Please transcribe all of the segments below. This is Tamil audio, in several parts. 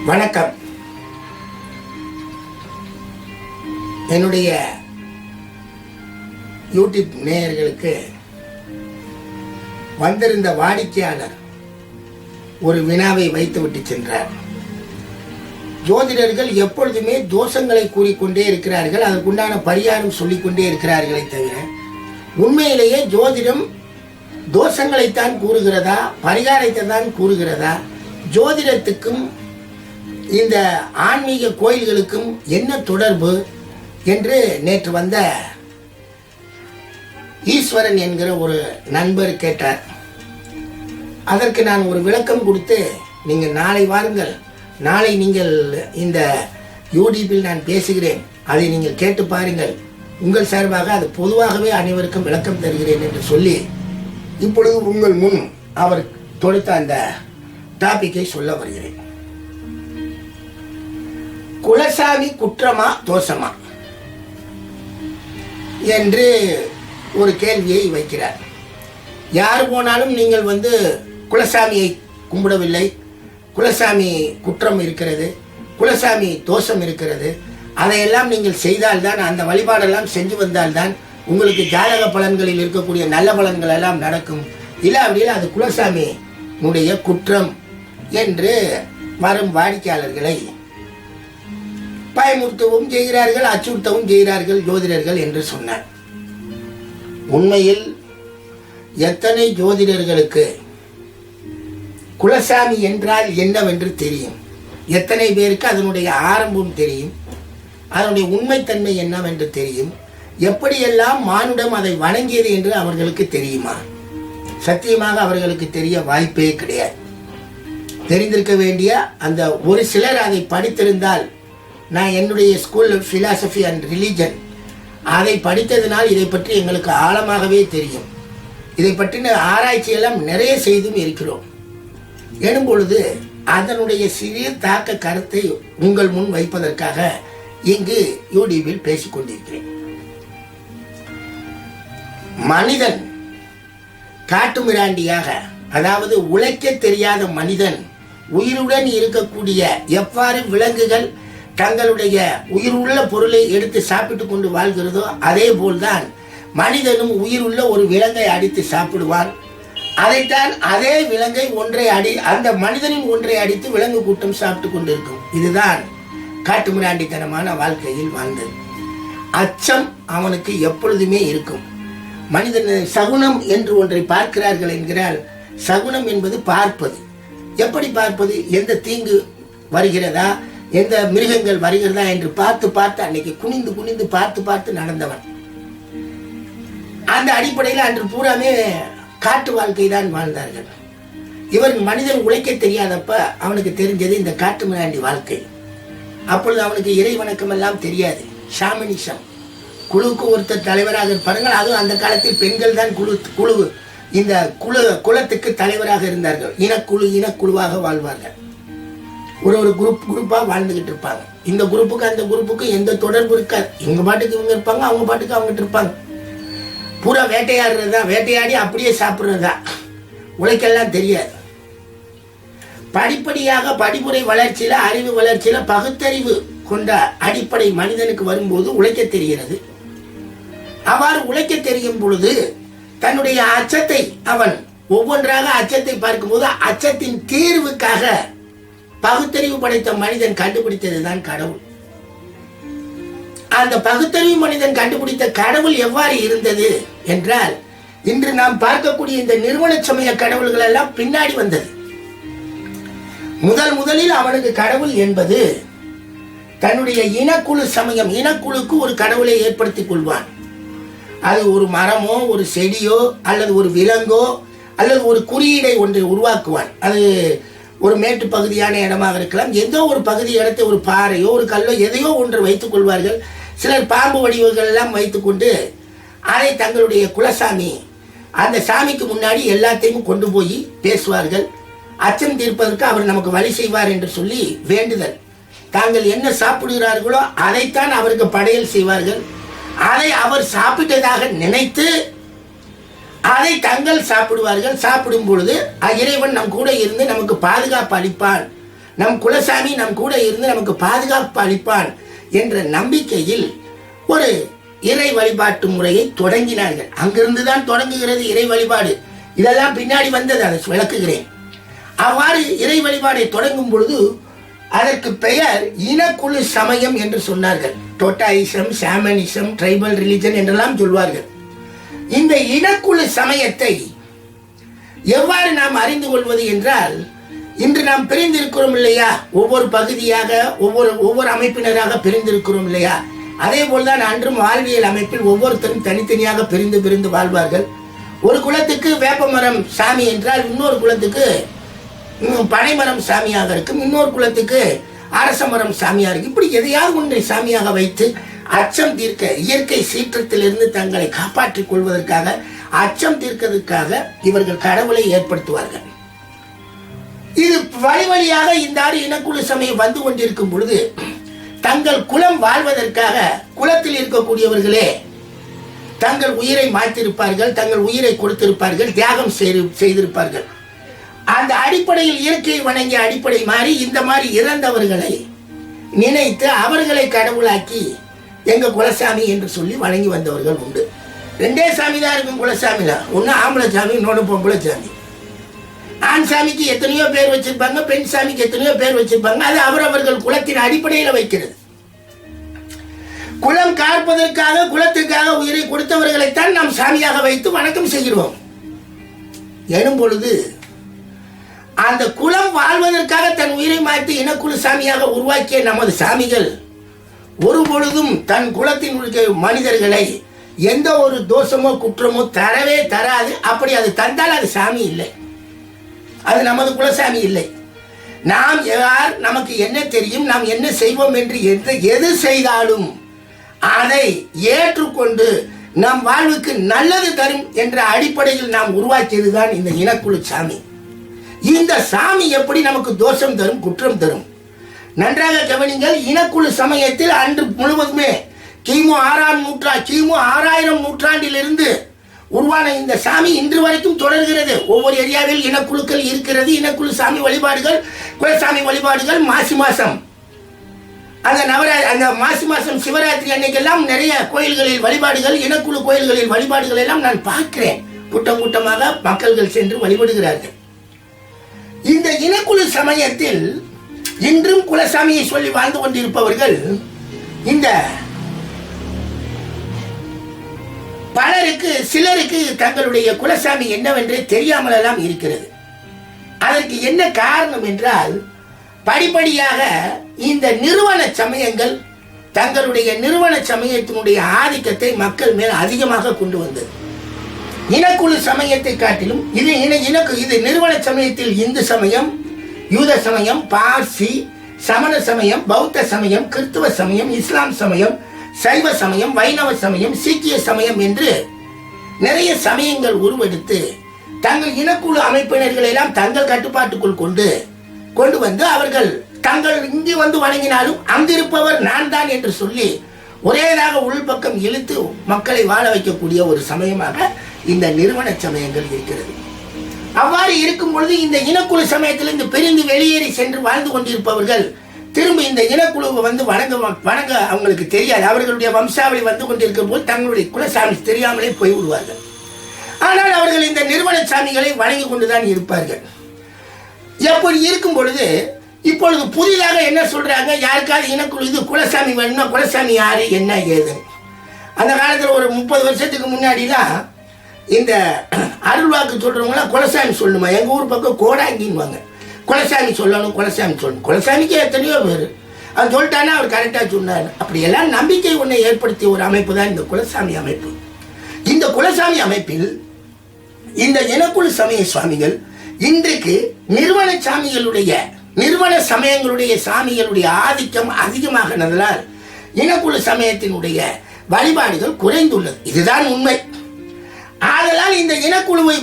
வணக்கம். என்னுடைய யூடியூப் நேயர்களுக்கு வந்திருந்த வாடிக்கையாளர் ஒரு வினாவை வைத்துவிட்டு சென்றார். ஜோதிடர்கள் எப்பொழுதுமே தோஷங்களை கூறிக்கொண்டே இருக்கிறார்கள், அதற்குண்டான பரிகாரம் சொல்லிக்கொண்டே இருக்கிறார்களே தவிர உண்மையிலேயே ஜோதிடம் தோஷங்களைத்தான் கூறுகிறதா, பரிகாரத்தை தான் கூறுகிறதா? ஜோதிடத்துக்கும் இந்த ஆன்மீக கோயில்களுக்கும் என்ன தொடர்பு என்று நேற்று வந்த ஈஸ்வரன் என்கிற ஒரு நண்பர் கேட்டார். அதற்கு நான் ஒரு விளக்கம் கொடுத்து, நீங்கள் நாளை வாருங்கள், நாளை நீங்கள் இந்த யூடியூப்பில் நான் பேசுகிறேன், அதை நீங்கள் கேட்டு பாருங்கள், உங்கள் சார்பாக அது பொதுவாகவே அனைவருக்கும் விளக்கம் தருகிறேன் என்று சொல்லி இப்பொழுது உங்கள் முன் அவர் தொடுத்த அந்த டாபிக்கை சொல்ல வருகிறேன். குலசாமி குற்றமா தோஷமா என்று ஒரு கேள்வியை வைக்கிறார். யார் போனாலும் நீங்கள் குலசாமியை கும்பிடவில்லை, குலசாமி குற்றம் இருக்கிறது, குலசாமி தோஷம் இருக்கிறது, அதையெல்லாம் நீங்கள் செய்தால்தான், அந்த வழிபாடெல்லாம் செஞ்சு வந்தால்தான் உங்களுக்கு ஜாதக பலன்களில் இருக்கக்கூடிய நல்ல பலன்கள் எல்லாம் நடக்கும், இல்லை அப்படின்னா அது குலசாமியினுடைய குற்றம் என்று வரும் வாடிக்கையாளர்களை பயமுறுத்தவும் செய்கிறார்கள், அச்சுறுத்தவும் செய்கிறார்கள் ஜோதிடர்கள் என்று சொன்னார். உண்மையில் எத்தனை ஜோதிடர்களுக்கு குலசாமி என்றால் என்னவென்று தெரியும்? எத்தனை பேருக்கு அதனுடைய ஆரம்பம் தெரியும்? அதனுடைய உண்மைத்தன்மை என்னவென்று தெரியும்? எப்படியெல்லாம் மானுடம் அதை வணங்கியது என்று அவர்களுக்கு தெரியுமா? சத்தியமாக அவர்களுக்கு தெரிய வாய்ப்பே கிடையாது. தெரிந்திருக்க வேண்டிய அந்த ஒரு சிலர் அதை படித்திருந்தால், நான் என்னுடைய ஸ்கூல் ஃபிலாசபி அண்ட் ரிலீஜன் அதை படித்ததினால் இதை பற்றி எங்களுக்கு ஆழமாகவே தெரியும். இதை பற்றின ஆராய்ச்சியெல்லாம் நிறைய செய்தும் இருக்கிறோம். எனும் பொழுது அதனுடைய சிறிய தாக்க கருத்தை உங்கள் முன் வைப்பதற்காக இங்கு யூடியூபில் பேசிக்கொண்டிருக்கிறேன். மனிதன் காட்டுமிராண்டியாக, அதாவது உழைக்க தெரியாத மனிதன் உயிருடன் இருக்கக்கூடிய, எவ்வாறு விலங்குகள் தங்களுடைய உயிருள்ள பொருளை எடுத்து சாப்பிட்டு கொண்டு வாழ்கிறதோ அதே போல்தான் மனிதனும் உயிருள்ள ஒரு விலங்கை அடித்து சாப்பிடுவான். அதைத்தான் அதே விலங்கை அந்த மனிதனின் ஒன்றை அடித்து விலங்கு கூட்டம் சாப்பிட்டு கொண்டிருக்கும். இதுதான் காட்டுமிராண்டித்தனமான வாழ்க்கையில் வாழ்ந்தது. அச்சம் அவனுக்கு எப்பொழுதுமே இருக்கும். மனிதன் சகுனம் என்று ஒன்றை பார்க்கிறார்கள் என்கிறால், சகுனம் என்பது பார்ப்பது. எப்படி பார்ப்பது? எந்த தீங்கு வருகிறதா, எந்த மிருகங்கள் வருகிறதா என்று பார்த்து பார்த்து அன்னைக்கு குனிந்து குனிந்து பார்த்து பார்த்து நடந்தவன். அந்த அடிப்படையில் அன்று பூராமே காட்டு வாழ்க்கை தான் வாழ்ந்தார்கள். இவன் மனிதன் உழைக்க தெரியாதப்ப அவனுக்கு தெரிஞ்சது இந்த காட்டு மிராண்டி வாழ்க்கை. அப்பொழுது அவனுக்கு இறை வணக்கம் எல்லாம் தெரியாது. ஷாமனிசம், குழுவுக்கு ஒருத்தர் தலைவராக இருப்பார்கள். அதுவும் அந்த காலத்தில் பெண்கள் தான் குழு இந்த குலத்துக்கு தலைவராக இருந்தார்கள். இனக்குழுவாக வாழ்வார்கள். ஒரு குரூப்பாக வாழ்ந்துகிட்டு இருப்பாங்க. இந்த குரூப்புக்கு அந்த குரூப்புக்கு எந்த தொடர்பு இருக்காது. இவங்க பாட்டுக்கு இவங்க இருப்பாங்க, அவங்க பாட்டுக்கு அவங்க இருப்பாங்க. பூரா வேட்டையாடுறதா, வேட்டையாடி அப்படியே சாப்பிட்றதா, உழைக்கெல்லாம் தெரியாது. படிப்படியாக படிமுறை வளர்ச்சியில, அறிவு வளர்ச்சியில, பகுத்தறிவு கொண்ட அடிப்படை மனிதனுக்கு வரும்போது உழைக்க தெரிகிறது. அவ்வாறு உழைக்க தெரியும் பொழுது தன்னுடைய அச்சத்தை அவன் ஒவ்வொன்றாக அச்சத்தை பார்க்கும்போது அச்சத்தின் தீர்வுக்காக பகுத்தறிவு படைத்த மனிதன் கண்டுபிடித்ததுதான் கடவுள். அந்த பகுத்தறிவு மனிதன் கண்டுபிடித்த கடவுள் எவ்வாறு இருந்தது என்றால், இன்று நாம் பார்க்கக்கூடிய இந்த நிறுவன சமய கடவுள்கள் எல்லாம் பின்னாடி வந்தது. முதலில் அவனுக்கு கடவுள் என்பது தன்னுடைய இனக்குழு சமயம், இனக்குழுக்கு ஒரு கடவுளை ஏற்படுத்திக் கொள்வான். அது ஒரு மரமோ, ஒரு செடியோ, அல்லது ஒரு விலங்கோ, அல்லது ஒரு குறியீடை ஒன்றை உருவாக்குவான். அது ஒரு மேட்டு பகுதியான இடமாக இருக்கலாம். ஏதோ ஒரு பகுதி இடத்தை, ஒரு பாறையோ ஒரு கல்லோ எதையோ ஒன்று வைத்துக் கொள்வார்கள். சிலர் பாம்பு வடிவங்கள் எல்லாம் வைத்துக்கொண்டு அதை தங்களுடைய குலசாமி, அந்த சாமிக்கு முன்னாடி எல்லாத்தையும் கொண்டு போய் பேசுவார்கள். அச்சம் தீர்ப்பதற்கு அவர் நமக்கு வழி செய்வார் என்று சொல்லி வேண்டுதல். தாங்கள் என்ன சாப்பிடுகிறார்களோ அதைத்தான் அவருக்கு படையல் செய்வார்கள். அதை அவர் சாப்பிட்டதாக நினைத்து அதை தங்கள் சாப்பிடுவார்கள். சாப்பிடும் பொழுது இறைவன் நம் கூட இருந்து நமக்கு பாதுகாப்பு அளிப்பான் நம் குலசாமி நம் கூட இருந்து நமக்கு பாதுகாப்பு அளிப்பான் என்ற நம்பிக்கையில் ஒரு இறை வழிபாட்டு முறையை தொடங்கினார்கள். அங்கிருந்து தான் தொடங்குகிறது இறை வழிபாடு. இதெல்லாம் பின்னாடி வந்தது, அதை விளக்குகிறேன். அவ்வாறு இறை வழிபாடை தொடங்கும் பொழுது அதற்கு பெயர் இனக்குழு சமயம் என்று சொன்னார்கள். டோட்டாயிசம், சாமனிசம், ட்ரைபல் ரிலிஜன் என்றெல்லாம் சொல்வார்கள். இந்த இனக்குழு சமயத்தை எவ்வாறு நாம் அறிந்து கொள்வது என்றால், இன்று நாம் பிரிந்திருக்கிறோம் இல்லையா, ஒவ்வொரு பகுதியாக ஒவ்வொரு அமைப்பினராக பிரிந்திருக்கிறோம் இல்லையா, அதே போல்தான் அன்றும் வாழ்வியல் அமைப்பில் ஒவ்வொருத்தரும் தனித்தனியாக பிரிந்து வாழ்வார்கள். ஒரு குலத்துக்கு வேப்பமரம் சாமி என்றால் இன்னொரு குலத்துக்கு பனைமரம் சாமியாக இருக்கும், இன்னொரு குலத்துக்கு அரச மரம் சாமியாக இருக்கும். இப்படி எதையாவது ஒன்றை சாமியாக வைத்து அச்சம் தீர்க்க, இயற்கை சீற்றத்திலிருந்து தங்களை காப்பாற்றிக் கொள்வதற்காக, அச்சம் தீர்க்கிறதுக்காக இவர்கள் கடவுளை ஏற்படுத்துவார்கள். இது வழியாக இந்த இனக்குழு சமயம் வந்து கொண்டிருக்கும் பொழுது தங்கள் குலம் வாழ்வதற்காக குலத்தில் இருக்கக்கூடியவர்களே தங்கள் உயிரை மாற்றிருப்பார்கள், தங்கள் உயிரை கொடுத்திருப்பார்கள், தியாகம் செய்திருப்பார்கள். அந்த அடிப்படையில் இயற்கையை வணங்கிய அடிப்படை மாறி இந்த மாதிரி இறந்தவர்களை நினைத்து அவர்களை கடவுளாக்கி எங்க குலசாமி என்று சொல்லி வணங்கி வந்தவர்கள் உண்டு. ரெண்டே சாமி தான் இருக்கும் குலசாமி தான், ஒன்று ஆம்பளை சாமி, இன்னொன்று பொம்பளை சாமி. ஆண் சாமிக்கு எத்தனையோ பேர் வச்சிருப்பாங்க, பெண் சாமிக்கு எத்தனையோ பேர் வச்சிருப்பாங்க. அது அவரவர்கள் குலத்தின் அடிப்படையில் வைக்கிறது. குலம் காப்பதற்காக, குலத்துக்காக உயிரை கொடுத்தவர்களைத்தான் நாம் சாமியாக வைத்து வணக்கம் செய்கிறோம். எனும் பொழுது அந்த குலம் வாழ்வதற்காக தன் உயிரை மாற்றி இனக்குழு சாமியாக உருவாக்கிய நமது சாமிகள் ஒரு பொழுதும் தன் குலத்தின் மனிதர்களை எந்த ஒரு தோஷமோ குற்றமோ தரவே தராது. அப்படி அது தந்தால் அது சாமி இல்லை, அது நமது குலசாமி இல்லை. நாம் யார், நமக்கு என்ன தெரியும், நாம் என்ன செய்வோம் என்று எது செய்தாலும் அதை ஏற்றுக்கொண்டு நம் வாழ்வுக்கு நல்லது தரும் என்ற அடிப்படையில் நாம் உருவாக்கியதுதான் இந்த இனக்குழு சாமி. இந்த சாமி எப்படி நமக்கு தோஷம் தரும், குற்றம் தரும்? நன்றாக கவனிங்கள். இனக்குழு சமயத்தில் அன்று முழுவதுமே கிமு 6000 நூற்றாண்டிலிருந்து உருவான இந்த சாமி இன்று வரைக்கும் தொடர்கிறது. ஒவ்வொரு ஏரியாவில் இனக்குழுக்கள் இருக்கிறது. இனக்குழு சாமி வழிபாடுகள், குலசாமி வழிபாடுகள் மாசி மாசம், அந்த மாசி மாசம் சிவராத்திரி அன்னைக்கெல்லாம் நிறைய கோயில்களில் வழிபாடுகள், இனக்குழு கோயில்களில் வழிபாடுகள் எல்லாம் நான் பார்க்கிறேன். கூட்டம் கூட்டமாக மக்கள்கள் சென்று வழிபடுகிறார்கள். இந்த இனக்குழு சமயத்தில் இன்றும் குலசாமியை சொல்லி வாழ்ந்து கொண்டிருப்பவர்கள் இந்த சிலருக்கு தங்களுடைய குலசாமி என்னவென்றே தெரியாமல் எல்லாம் இருக்கிறது. அதற்கு என்ன காரணம் என்றால், படிப்படியாக இந்த நிறுவன சமயங்கள் தங்களுடைய நிறுவன சமயத்தினுடைய ஆதிக்கத்தை மக்கள் மேல் அதிகமாக கொண்டு வந்தது. இனக்குழு சமயத்தை காட்டிலும் இது நிறுவன சமயத்தில் இந்து சமயம், யூத சமயம், பார்சி, சமண சமயம், பௌத்த சமயம், கிறிஸ்துவ சமயம், இஸ்லாம் சமயம், சைவ சமயம், வைணவ சமயம், சீக்கிய சமயம் என்று நிறைய சமயங்கள் உருவெடுத்து தங்கள் இனக்குழு அமைப்பினர்கள் எல்லாம் தங்கள் கட்டுப்பாட்டுக்குள் கொண்டு வந்து அவர்கள் தங்கள் இங்கு வந்து வணங்கினாலும் அங்கிருப்பவர் நான் தான் என்று சொல்லி ஒரேதாக உள்பக்கம் இழுத்து மக்களை வாழ வைக்கக்கூடிய ஒரு சமயமாக இந்த நிறுவன சமயங்கள் இருக்கிறது. அவ்வாறு இருக்கும் பொழுது இந்த இனக்குழு சமயத்திலிருந்து பிரிந்து வெளியேறி சென்று வாழ்ந்து கொண்டிருப்பவர்கள் திரும்ப இந்த இனக்குழுவை வந்து வணங்க அவங்களுக்கு தெரியாது. அவர்களுடைய வம்சாவளி வந்து கொண்டிருக்கும் போது தங்களுடைய குலசாமி தெரியாமலே போய்விடுவார்கள். ஆனால் அவர்கள் இந்த நிறுவன சாமிகளை வணங்கி கொண்டுதான் இருப்பார்கள். எப்படி இருக்கும் பொழுது இப்பொழுது புதிதாக என்ன சொல்றாங்க, யாருக்காவது இனக்குழு இது குலசாமி வேணும்னா குலசாமி யாரு என்ன ஏது. அந்த காலத்தில் ஒரு 30 வருஷத்துக்கு முன்னாடிலாம் இந்த அருள்வாக்கு சொல்றவங்களாம் குலசாமி சொல்லணுமா, எங்க ஊர் பக்கம் கோடாங்கின்வாங்க. குலசாமி சொல்லணும், குலசாமி சொல்லணும். குலசாமிக்கு எத்தனையோ பேர் அவன் சொல்லிட்டானா அவர் கரெக்டாக சொன்னார். அப்படியெல்லாம் நம்பிக்கை ஒன்றை ஏற்படுத்திய ஒரு அமைப்பு தான் இந்த குலசாமி அமைப்பு. இந்த குலசாமி அமைப்பில் இந்த இனக்குழு சமய சுவாமிகள் இன்றைக்கு நிறுவன சமயங்களுடைய சாமிகளுடைய ஆதிக்கம் அதிகமாகினதால் இனக்குழு சமயத்தினுடைய வழிபாடுகள் குறைந்துள்ளது. இதுதான் உண்மை. ஆதலால் இந்த இனக்குழுவை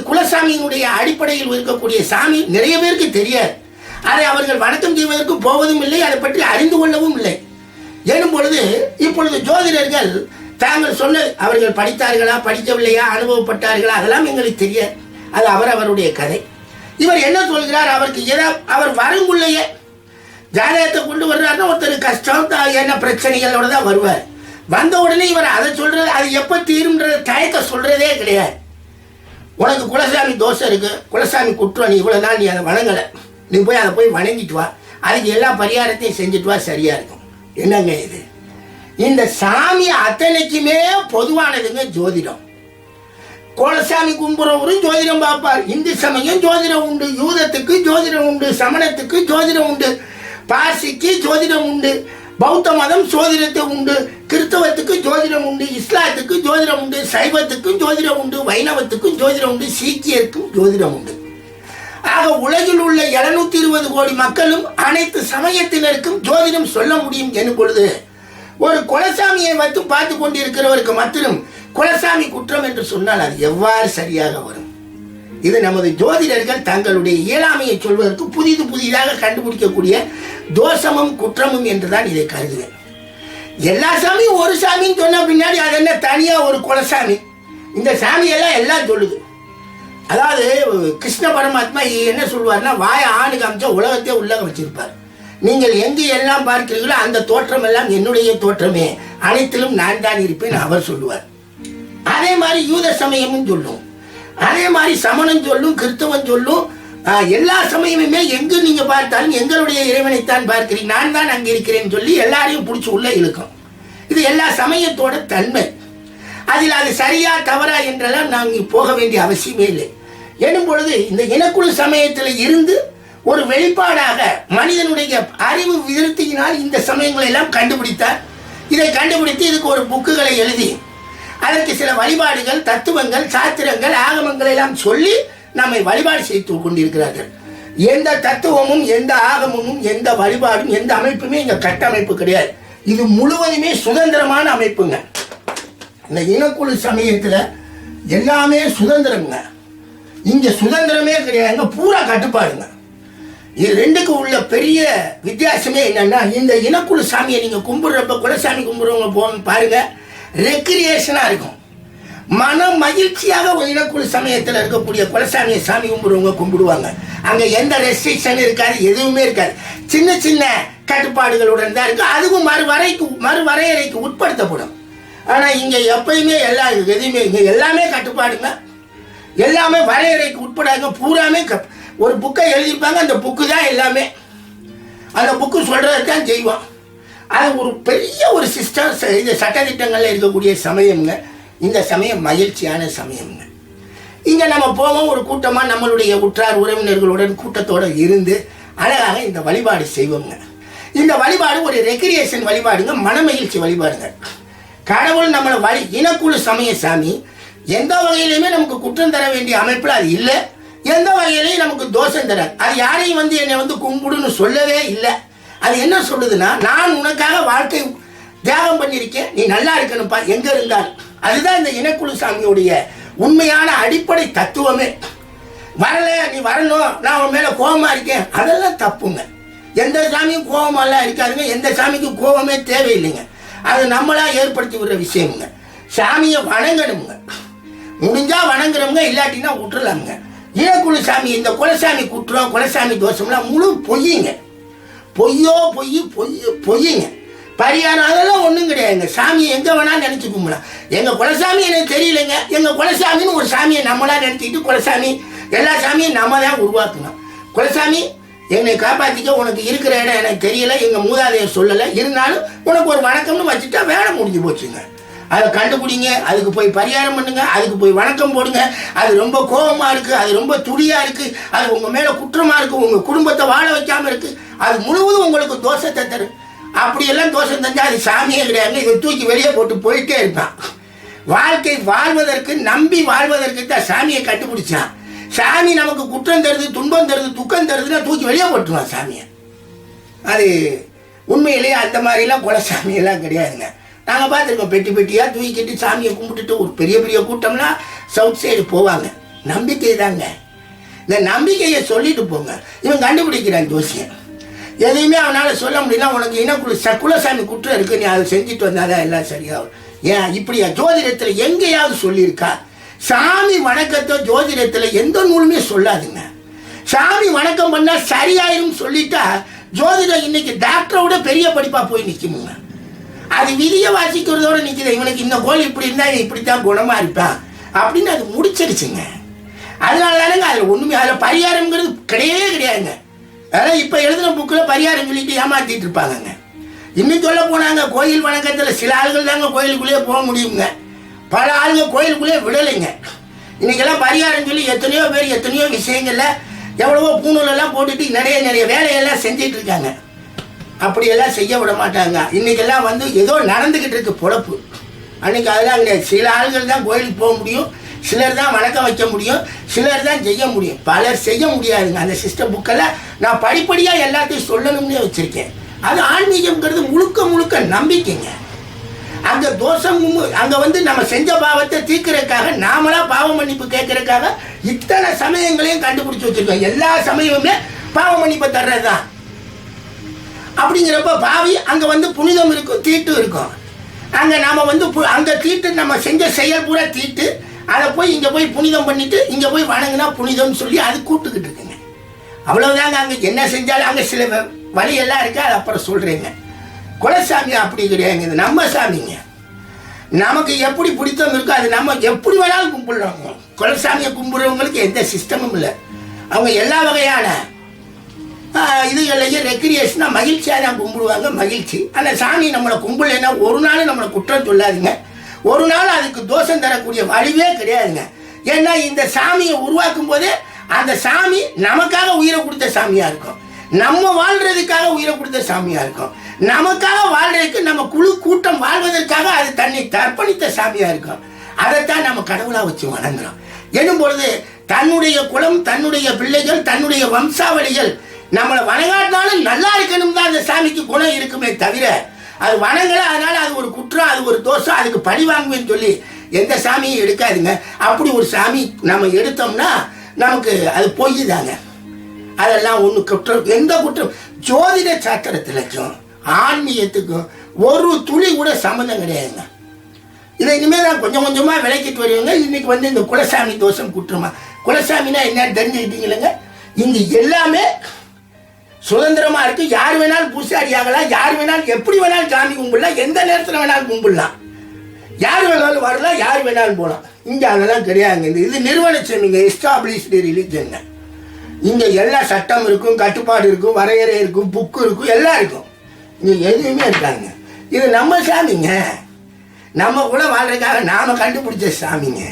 குலசாமியினுடைய அடிப்படையில் இருக்கக்கூடிய சாமி நிறைய பேருக்கு தெரியாது. அதை அவர்கள் வணக்கம் செய்வதற்கு போவதும் இல்லை, அதை பற்றி அறிந்து கொள்ளவும் இல்லை. எனும் பொழுது இப்பொழுது ஜோதிடர்கள் தாங்கள் சொன்னது அவர்கள் படித்தார்களா படிக்கவில்லையா அனுபவப்பட்டார்களா அதெல்லாம் எங்களுக்கு தெரியாது. அது அவருடைய கதை. இவர் என்ன சொல்கிறார், அவர் வருங்குள்ளேயே ஜாதகத்தை கொண்டு வர்றாருன்னா ஒருத்தர் கஷ்டம் என்ன பிரச்சனைகளோட தான் வருவார். வந்த உடனே இவர் அதை சொல்றது, அது எப்போ தீரும்ன்றது டயத்தை சொல்றதே கிடையாது. உனக்கு குலசாமி தோஷம் இருக்கு, குலசாமி குற்றம், நீ இவ்வளோ நாள் நீ அதை வணங்கலை, நீ போய் அதை போய் வணங்கிட்டு வா, அதுக்கு எல்லா பரிகாரத்தையும் செஞ்சுட்டு வா, சரியா இருக்கும். என்னங்க இது? இந்த சாமி அத்தனைக்குமே பொதுவானதுங்க ஜோதிடம். குலசாமி கும்புறவரும் ஜோதிடம் பார்ப்பார். இந்து சமயம் ஜோதிடம் உண்டு, யூதத்துக்கு ஜோதிடம் உண்டு, சமணத்துக்கு ஜோதிடம் உண்டு, பார்சிக்கு ஜோதிடம் உண்டு, பௌத்த மதம் ஜோதிடத்தை உண்டு, கிறிஸ்தவத்துக்கு ஜோதிடம் உண்டு, இஸ்லாத்துக்கு ஜோதிடம் உண்டு, சைவத்துக்கும் ஜோதிடம் உண்டு, வைணவத்துக்கும் ஜோதிடம் உண்டு, சீக்கியருக்கும் ஜோதிடம் உண்டு. ஆக உலகில் உள்ள 720 கோடி மக்களும் அனைத்து சமயத்தினருக்கும் ஜோதிடம் சொல்ல முடியும் என்னும் பொழுது ஒரு குலசாமியை வைத்து பார்த்து கொண்டிருக்கிறவருக்கு மாத்திரம் குலசாமி குற்றம் என்று சொன்னால் அது எவ்வாறு சரியாக வரும்? இது நமது ஜோதிடர்கள் தங்களுடைய இயலாமையை சொல்வதற்கு புதிதாக கண்டுபிடிக்கக்கூடிய தோஷமும் குற்றமும் என்றுதான் இதை கருதுவேன். எல்லா சாமியும் ஒரு சாமின்னு சொன்ன பின்னாடி அது என்ன தனியா ஒரு குலசாமி? இந்த சாமியெல்லாம் எல்லாம் சொல்லுது. அதாவது கிருஷ்ண பரமாத்மா என்ன சொல்வார்னா, வாய ஆணு காமிச்சா உலகத்தை உள்ளக வச்சிருப்பார். நீங்கள் எங்கு எல்லாம் பார்க்கிறீர்களோ அந்த தோற்றம் எல்லாம் என்னுடைய தோற்றமே, அனைத்திலும் நான் தான் இருப்பேன் அவர் சொல்லுவார். அதே மாதிரி யூத சமயமும் சொல்லும், அதே மாதிரி சமணம் சொல்லும், கிறிஸ்தவம் சொல்லும். எல்லா சமயமுமே எங்கு நீங்க பார்த்தாலும் எங்களுடைய இறைவனைத்தான் பார்க்கிறீங்க, நான் தான் அங்கே இருக்கிறேன்னு சொல்லி எல்லாரையும் பிடிச்சி உள்ள இழுக்கும். இது எல்லா சமயத்தோட தன்மை. அதில் அது சரியா தவறா என்றெல்லாம் நாங்கள் போக வேண்டிய அவசியமே இல்லை. எனும் பொழுது இந்த இனக்குழு சமயத்தில் இருந்து ஒரு வெளிப்பாடாக மனிதனுடைய அறிவு விருத்தியினால் இந்த சமயங்களை எல்லாம் கண்டுபிடித்தார். இதை கண்டுபிடித்து இதுக்கு ஒரு புக்குகளை எழுதி அதற்கு சில வழிபாடுகள், தத்துவங்கள், சாத்திரங்கள், ஆகமங்கள் எல்லாம் சொல்லி நம்மை வழிபாடு செய்து கொண்டிருக்கிறார்கள். எந்த தத்துவமும் எந்த ஆகமமும் எந்த வழிபாடும் எந்த அமைப்புமே இங்க கட்டமைப்பு கிடையாது. இது முழுவதுமே சுதந்திரமான அமைப்புங்க. இந்த இனக்குழு சமயத்துல எல்லாமே சுதந்திரங்க. இங்க சுதந்திரமே கிடையாதுங்க, பூரா கட்டுப்பாடுங்க. இது ரெண்டுக்கு உள்ள பெரிய வித்தியாசமே என்னன்னா, இந்த இனக்குழு சாமியை நீங்க கும்பிடுறப்ப, குலசாமி கும்பிடுறவங்க போங்க பாருங்க, ரெக்ரியேஷனா இருக்கும், மன மகிழ்ச்சியாக ஒரு இனக்குழு சமயத்தில் இருக்கக்கூடிய குலசாமியை சாமி கும்பிடுறவங்க கும்பிடுவாங்க. அங்க எந்த ரெஸ்ட்ரிக்ஷன் இருக்காது, எதுவுமே இருக்காது, சின்ன சின்ன கட்டுப்பாடுகளுடன் தான் இருக்கு. அதுவும் மறுவரையறைக்கு உட்படுத்தப்படும். ஆனா இங்க எப்பயுமே எல்லாம் எதுவுமே இங்க எல்லாமே கட்டுப்பாடுங்க, எல்லாமே வரையறைக்கு உட்படாங்க. பூராமே ஒரு புக்கை எழுதியிருப்பாங்க, அந்த புக்கு தான் எல்லாமே, அந்த புக்கு சொல்றது தான் செய்வோம். அது ஒரு பெரிய ஒரு சிஸ்டம். இது சட்டத்திட்டங்கள்ல இருக்கக்கூடிய சமயம்ங்க. இந்த சமயம் மகிழ்ச்சியான சமயம்ங்க. இங்க நம்ம போவோம், ஒரு கூட்டமா நம்மளுடைய உற்றார் உறவினர்களுடன் கூட்டத்தோட இருந்து அழகாக இந்த வழிபாடு செய்வோங்க. இந்த வழிபாடு ஒரு ரெக்ரியேஷன் வழிபாடுங்க, மன மகிழ்ச்சி வழிபாடுங்க. கடவுள் நம்மளை இனக்குழு சமய சாமி எந்த வகையிலுமே நமக்கு குற்றம் தர வேண்டிய அமைப்புல அது இல்லை, எந்த வகையிலையும் நமக்கு தோஷம் தராது. அது யாரையும் என்னை கும்பிடுன்னு சொல்லவே இல்லை. அது என்ன சொல்லுதுன்னா, நான் உனக்காக வாழ்க்கை தியாகம் பண்ணியிருக்கேன், நீ நல்லா இருக்கணும்ப்பா எங்க இருந்தாலும். அதுதான் இந்த இனக்குழு சாமியுடைய உண்மையான அடிப்படை தத்துவமே. வரல, நீ வரணும், நான் உன் மேல கோபமா இருக்கேன், அதெல்லாம் தப்புங்க. எந்த சாமியும் கோபமெல்லாம் இருக்காதுங்க, எந்த சாமிக்கும் கோபமே தேவையில்லைங்க. அது நம்மளா ஏற்படுத்தி விடுற விஷயமுங்க. சாமியை வணங்கணுங்க, முடிஞ்சா வணங்குறவங்க, இல்லாட்டினா விட்டுலாமுங்க. இனக்குழு சாமி, இந்த குலசாமி குற்றம், குலசாமி தோஷம்லாம் முழு பொய்யுங்க. பொய்யுங்க. பரிகாரம் அதெல்லாம் ஒன்றும் கிடையாதுங்க. சாமியை எங்க வேணா நினைச்சு கும்பிடலாம். எங்க குலசாமி எனக்கு தெரியலைங்க, எங்க குலசாமின்னு ஒரு சாமியை நம்மளா நினைச்சிட்டு, குலசாமி எல்லா சாமியும் நம்ம தான் உருவாக்கணும். குலசாமி என்னை காப்பாற்றிக்க, உனக்கு இருக்கிற இடம் எனக்கு தெரியல, எங்க மூதாதையர் சொல்லலை, இருந்தாலும் உனக்கு ஒரு வணக்கம்னு வச்சுட்டா வேலை முடிஞ்சு போச்சுங்க. அதை கண்டுபிடிங்க, அதுக்கு போய் பரிகாரம் பண்ணுங்க, அதுக்கு போய் வணக்கம் போடுங்க. அது ரொம்ப கோபமா இருக்கு, அது ரொம்ப துடியா இருக்கு, அது உங்க மேல குற்றமா இருக்கு, உங்க குடும்பத்தை வாழ வைக்காம இருக்கு, அது முழுவதும் உங்களுக்கு தோஷத்தை தரும். அப்படியெல்லாம் தோஷம் தந்தா அது சாமியே கிடையாது. இதை தூக்கி வெளியே போட்டு போயிட்டே இருப்பான். வாழ்க்கை வாழ்வதற்கு, நம்பி வாழ்வதற்கு தான் சாமியை கண்டுபிடிச்சான். சாமி நமக்கு குற்றம் தருது, துன்பம் தருது, துக்கம் தருதுன்னா தூக்கி வெளியே போட்டுருவான் சாமியை. அது உண்மையிலேயே அந்த மாதிரிலாம் குலசாமியெல்லாம் கிடையாதுங்க. நாங்கள் பார்த்துருக்கோம், பெட்டி பெட்டியாக தூக்கிட்டு சாமியை கும்பிட்டுட்டு ஒரு பெரிய கூட்டம்லாம் சவுத் சைடு போவாங்க. நம்பிக்கை தாங்க, இந்த நம்பிக்கையை சொல்லிட்டு போங்க. இவன் கண்டுபிடிக்கிறான் ஜோசியன், எதையுமே அவனால் சொல்ல முடியல. உனக்கு இனக்குழு குலசாமி குற்றம் இருக்கு, நீ அதை செஞ்சுட்டு வந்தாதான் எல்லாம் சரியாகும். ஏன் இப்படியா? ஜோதிடத்தில் எங்கேயாவது சொல்லியிருக்கா? சாமி வணக்கத்தை ஜோதிடத்தில் எந்த நூலுமே சொல்லாதுங்க. சாமி வணக்கம் பண்ணா சரியாயிரும் சொல்லிட்டா ஜோதிடம் இன்னைக்கு டாக்டரோட பெரிய படிப்பா போய் நிற்குமுங்க. அது விதியை வாசிக்கிறதோட நிற்கிது. இவனுக்கு இந்த கோல் இப்படி இருந்தா இப்படித்தான் குணமா இருப்பான் அப்படின்னு அது முடிச்சிருச்சுங்க. அதனால தானேங்க அதில் ஒண்ணுமே அதில் பரிகாரம்ங்கிறது கிடையவே கிடையாதுங்க. அதான் இப்போ எழுதின புக்கில் பரிகாரம் சொல்லிட்டு ஏமாத்திட்டு இருப்பாங்கங்க. இன்னும் சொல்ல போனாங்க, கோயில் வணக்கத்தில் சில ஆள்கள் தாங்க கோயிலுக்குள்ளேயே போக முடியுங்க. பல ஆளுங்க கோயிலுக்குள்ளேயே விடலைங்க. இன்னைக்கெல்லாம் பரிகாரம் சொல்லி எத்தனையோ பேர் எத்தனையோ விஷயங்கள்ல எவ்வளவோ பூணூலெல்லாம் போட்டுட்டு நிறைய வேலையெல்லாம் செஞ்சிட்டு இருக்காங்க. அப்படியெல்லாம் செய்ய விட மாட்டாங்க. இன்னைக்கெல்லாம் வந்து ஏதோ நடந்துக்கிட்டு இருக்கு பொழப்பு. அன்னைக்கு அதெல்லாம் கிடையாது. சில ஆளுகள் தான் கோயிலுக்கு போக முடியும், சிலர் தான் வணக்கம் வைக்க முடியும், சிலர் தான் செய்ய முடியும், பலர் செய்ய முடியாதுங்க. அந்த சிஸ்டம் புக்கெல்லாம் நான் படிப்படியாக எல்லாத்தையும் சொல்லணும்னே வச்சுருக்கேன். அது ஆன்மீகம்ங்கிறது முழுக்க நம்பிக்கைங்க. அந்த தோஷம் அங்கே வந்து நம்ம செஞ்ச பாவத்தை தீர்க்கறதுக்காக நாமளா பாவ மன்னிப்பு கேட்கறதுக்காக இத்தனை சமயங்களையும் கண்டுபிடிச்சி வச்சுருக்கோம். எல்லா சமயமுமே பாவ மன்னிப்பை தர்றது தான். அப்படிங்கிறப்ப பாவி அங்கே வந்து புனிதம் இருக்கும், தீட்டு இருக்கும். அங்கே நாம் வந்து அங்கே தீட்டு நம்ம செஞ்ச செயல் பூரா தீட்டு, அதை போய் இங்கே போய் புனிதம் பண்ணிட்டு இங்கே போய் வணங்கினா புனிதம்னு சொல்லி அது கூப்பிட்டுக்கிட்டு இருக்குங்க. அவ்வளவுதாங்க. அங்கே என்ன செஞ்சாலும் அங்கே சில வழியெல்லாம் இருக்கு, அது அப்புறம் சொல்கிறேங்க. குலசாமி அப்படி கிடையாதுங்க. இது நம்ம சாமிங்க. நமக்கு எப்படி பிடித்தம் இருக்கோ அது நம்ம எப்படி வேணாலும் கும்பிடுறோங்க. குலசாமியை கும்பிடுறவங்களுக்கு எந்த சிஸ்டமும் இல்லை. அவங்க எல்லா வகையான இதுகளையும் ரெக்ரியேஷனாக மகிழ்ச்சியாக தான் கும்பிடுவாங்க. மகிழ்ச்சி. அந்த சாமி நம்மளை கும்பிடலைன்னா ஒரு நாள் நம்மளை குற்றம் சொல்லாதுங்க. ஒரு நாள் அதுக்கு தோஷம் தரக்கூடிய வழிவே கிடையாதுங்க. ஏன்னா இந்த சாமியை உருவாக்கும் போதே அந்த சாமி நமக்காக உயிரை கொடுத்த சாமியாக இருக்கும், நம்ம வாழ்றதுக்காக உயிரை கொடுத்த சாமியாக இருக்கும், நமக்காக வாழ்றதுக்கு நம்ம குழு கூட்டம் வாழ்வதற்காக அது தன்னை தர்ப்பணித்த சாமியாக இருக்கும். அதைத்தான் நம்ம கடவுளாக வச்சு வணங்குறோம். எனும் பொழுது தன்னுடைய குலம், தன்னுடைய பிள்ளைகள், தன்னுடைய வம்சாவளிகள் நம்மளை வணங்காட்டினாலும் நல்லா இருக்கணும் தான் அந்த சாமிக்கு குணம் இருக்குமே தவிர அது வணங்கல அதனால அது ஒரு குற்றம், அது ஒரு தோஷம், அதுக்கு பழி வாங்குவேன்னு சொல்லி எந்த சாமியும் எடுக்காதுங்க. அப்படி ஒரு சாமி நம்ம எடுத்தோம்னா நமக்கு அது பொய் தாங்க. அதெல்லாம் ஒன்று குற்றம், எந்த குற்றம் ஜோதிட சாஸ்திரத்துலக்கும் ஆன்மீகத்துக்கும் ஒரு துளி கூட சம்மந்தம் கிடையாதுங்க. இதை இனிமேல் தான் கொஞ்சம் கொஞ்சமாக விளக்கிட்டு வருவாங்க. இன்னைக்கு வந்து இந்த குலசாமி தோஷம் குற்றமா, குலசாமினா என்னன்னு தெரிஞ்சுக்கிட்டீங்களேங்க. இங்கே எல்லாமே சுதந்திரமாக இருக்கு. யார் வேணாலும் பூசாரி ஆகலாம், யார் வேணாலும் எப்படி வேணாலும் சாமி கும்பிடலாம், எந்த நேரத்தில் வேணாலும் கும்பிடலாம், யார் வேணாலும் வரலாம், யார் வேணாலும் போகலாம். இங்கே அதெல்லாம் கிடையாதுங்க. இது நிறுவன சாமிங்க, எஸ்டாப்ளிஷ்டு ரிலீஜன். இங்கே எல்லா சட்டம் இருக்கும், கட்டுப்பாடு இருக்கும், வரையறை இருக்கும், புக்கு இருக்கும், எல்லாம் இருக்கும். இங்கே எதுவுமே இருக்காங்க. இது நம்ம சாமிங்க, நம்ம கூட வாழ்றதுக்காக நாம் கண்டுபிடிச்ச சாமிங்க.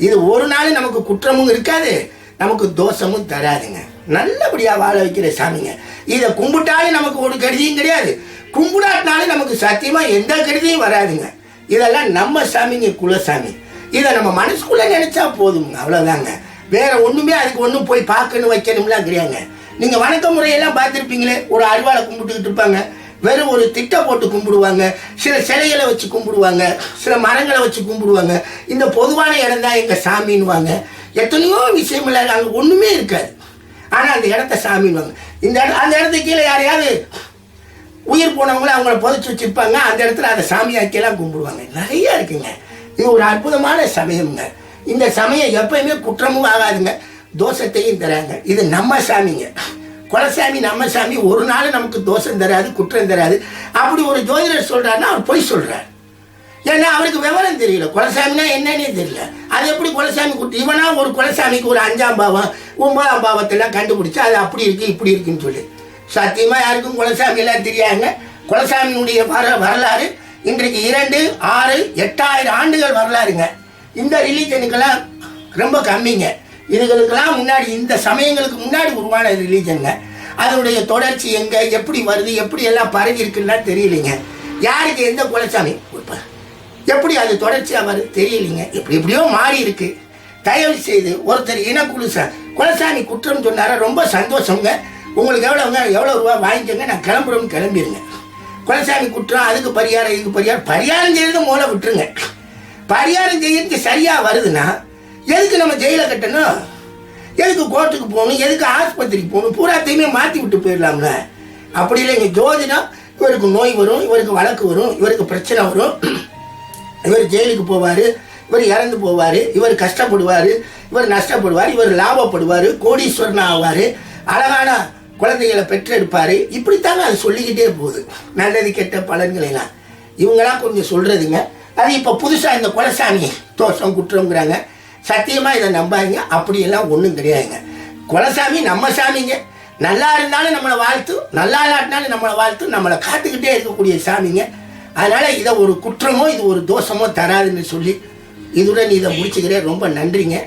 இது ஒரு நாள் நமக்கு குற்றமும் இருக்காது, நமக்கு தோஷமும் தராதுங்க. நல்லபடியாக வாழ வைக்கிற சாமிங்க. இதை கும்பிட்டாலும் நமக்கு ஒரு கருதியும் கிடையாது, கும்பிடாட்டினாலும் நமக்கு சத்தியமாக எந்த கருதியும் வராதுங்க. இதெல்லாம் நம்ம சாமிங்க, குலசாமி. இதை நம்ம மனசுக்குள்ளே நினைச்சா போதுங்க, அவ்வளோதாங்க. வேற ஒன்றுமே அதுக்கு ஒன்றும் போய் பார்க்கணும் வைக்கணும்லாம் கிடையாதுங்க. நீங்கள் வணக்க முறையெல்லாம் பார்த்துருப்பீங்களே, ஒரு அருவாளை கும்பிட்டுக்கிட்டு இருப்பாங்க, வெறும் ஒரு திட்டை போட்டு கும்பிடுவாங்க, சில சிலைகளை வச்சு கும்பிடுவாங்க, சில மரங்களை வச்சு கும்பிடுவாங்க. இந்த பொதுவான இடம் தான் எங்கள் சாமின்னுவாங்க. எத்தனையோ விஷயமில்ல, அங்கே ஒன்றுமே இருக்காது, ஆனால் அந்த இடத்த சாமின்னுவாங்க. அந்த இடத்துக்கு கீழே யாரையாவது உயிர் போனவங்கள அவங்கள புதைச்சி வச்சுருப்பாங்க, அந்த இடத்துல அந்த சாமியாக்கியெல்லாம் கும்பிடுவாங்க. நிறையா இருக்குங்க. இது ஒரு அற்புதமான சமயம்ங்க. இந்த சமயம் எப்பயுமே குற்றமும் ஆகாதுங்க, தோஷத்தையும் தராங்க. இது நம்ம சாமிங்க, குலசாமி நம்ம சாமி. ஒரு நாள் நமக்கு தோஷம் தராது, குற்றம் தராது. அப்படி ஒரு ஜோதிடர் சொல்றாருன்னா அவர் பொய் சொல்றார். ஏன்னா அவருக்கு விவரம் தெரியல, குலசாமினா என்னன்னே தெரியல. அது எப்படி குலசாமி குற்றம்? இவனா ஒரு குலசாமிக்கு ஒரு 5ஆம் பாவம் 9ஆம் பாவத்தெல்லாம் கண்டுபிடிச்சு அது அப்படி இருக்கு இப்படி இருக்குன்னு சொல்லி. சத்தியமா யாருக்கும் குலசாமி எல்லாம் தெரியாதுங்க. குலசாமியினுடைய வரலாறு இன்றைக்கு 2, 6, 8000 ஆண்டுகள் வரலாறுங்க. இந்த ரிலீஜனுக்கெல்லாம் ரொம்ப கம்மிங்க. இதுகளுக்கெல்லாம் முன்னாடி, இந்த சமயங்களுக்கு முன்னாடி உருவான ரிலீஜனுங்க. அதனுடைய தொடர்ச்சி எங்கே, எப்படி வருது, எப்படி எல்லாம் பரவி இருக்குன்னா தெரியலைங்க. யாருக்கு எந்த குலசாமி எப்படி அது தொடர்ச்சியாக வருது தெரியலைங்க. எப்படியோ மாறி இருக்கு. தயவு செய்து ஒருத்தர் இனக்குழு குலசாமி குற்றம் சொன்னார ரொம்ப சந்தோஷங்க. உங்களுக்கு எவ்வளோ ரூபா வாங்கிக்கோங்க, நான் கிளம்புறோம்னு கிளம்பிடுங்க. குலசாமி குற்றம், அதுக்கு பரிகாரம், இதுக்கு பரிகாரம். பரிகாரம் செய்யறது மூலம் விட்டுருங்க. பரிகாரம் செய்யறதுக்கு சரியாக வருதுன்னா எதுக்கு நம்ம ஜெயிலை கட்டணும், எதுக்கு கோர்ட்டுக்கு போகணும், எதுக்கு ஆஸ்பத்திரிக்கு போகணும், பூராத்தையுமே மாற்றி விட்டு போயிடலாம்ல. அப்படி இல்லை. இங்கே ஜோதிடம், இவருக்கு நோய் வரும், இவருக்கு வழக்கு வரும், இவருக்கு பிரச்சனை வரும், இவர் ஜெயிலுக்கு போவார், இவர் இறந்து போவார், இவர் கஷ்டப்படுவார், இவர் நஷ்டப்படுவார், இவர் லாபப்படுவார், கோடீஸ்வரன் ஆவார், அழகான குழந்தைகளை பெற்றெடுப்பார். இப்படித்தாங்க அது சொல்லிக்கிட்டே போகுது, நல்லது கெட்ட பலன்களெல்லாம் இவங்களாம் கொஞ்சம் சொல்கிறதுங்க. அது இப்போ புதுசாக இந்த குலசாமி தோஷம் குற்றங்கிறாங்க. சத்தியமாக இதை நம்பாதீங்க, அப்படியெல்லாம் ஒன்றும் கிடையாதுங்க. குலசாமி நம்ம சாமிங்க. நல்லா இருந்தாலும் நம்மளை வாழ்த்து, நல்லா இல்லாட்டினாலும் நம்மளை வாழ்த்து, நம்மளை காத்துக்கிட்டே இருக்கக்கூடிய சாமிங்க. அதனால் இதை ஒரு குற்றமோ இது ஒரு தோஷமோ தராதுன்னு சொல்லி இதுடன் இதை முடிச்சுக்கிறேன். ரொம்ப நன்றிங்க.